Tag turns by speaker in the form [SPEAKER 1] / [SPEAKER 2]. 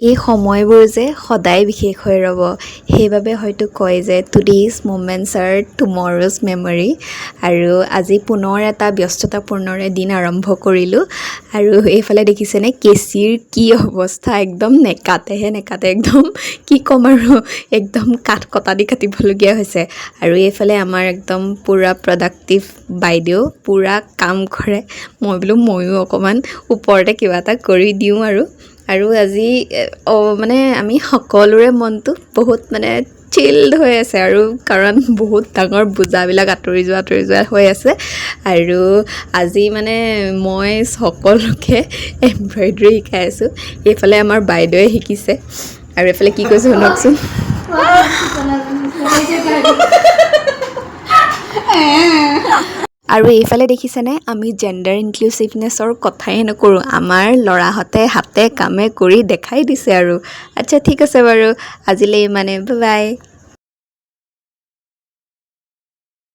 [SPEAKER 1] এই সময়বোৰ যে সদায় বিশেষ হৈ ৰ'ব সেইবাবে হয়তো কয় যে টুডেজ মোমেণ্টছ আৰ টুমৰ'জ মেমৰি আৰু আজি পুনৰ এটা ব্যস্ততাপূৰ্ণৰে দিন আৰম্ভ কৰিলোঁ আৰু এইফালে দেখিছেনে কেঁচীৰ কি অৱস্থা একদম নেকাতে একদম কি ক'ম আৰু একদম কাঠ কটা দি কাটিবলগীয়া হৈছে আৰু এইফালে আমাৰ একদম পূৰা প্ৰডাক্টিভ বাইদেউ পূৰা কাম কৰে মই বোলো ময়ো অকণমান ওপৰতে কিবা এটা কৰি দিওঁ আৰু আজি মানে আমি সকলোৰে মনটো বহুত মানে চিল্ড হৈ আছে আৰু কাৰণ বহুত ডাঙৰ বোজাবিলাক আঁতৰি যোৱা হৈ আছে আৰু আজি মানে মই সকলোকে এমব্ৰইডাৰী শিকাই আছোঁ এইফালে আমাৰ বাইদেৱে শিকিছে আৰু এইফালে কি কৈছে শুনকচোন আৰু এইফালে দেখিছেনে আমি জেণ্ডাৰ ইনক্লুচিভনেছৰ কথাই নকৰোঁ আমাৰ ল'ৰাহঁতে হাতে কামে কৰি দেখাই দিছে আৰু আচ্ছা ঠিক আছে বাৰু আজিলৈ ইমানে বাই বাই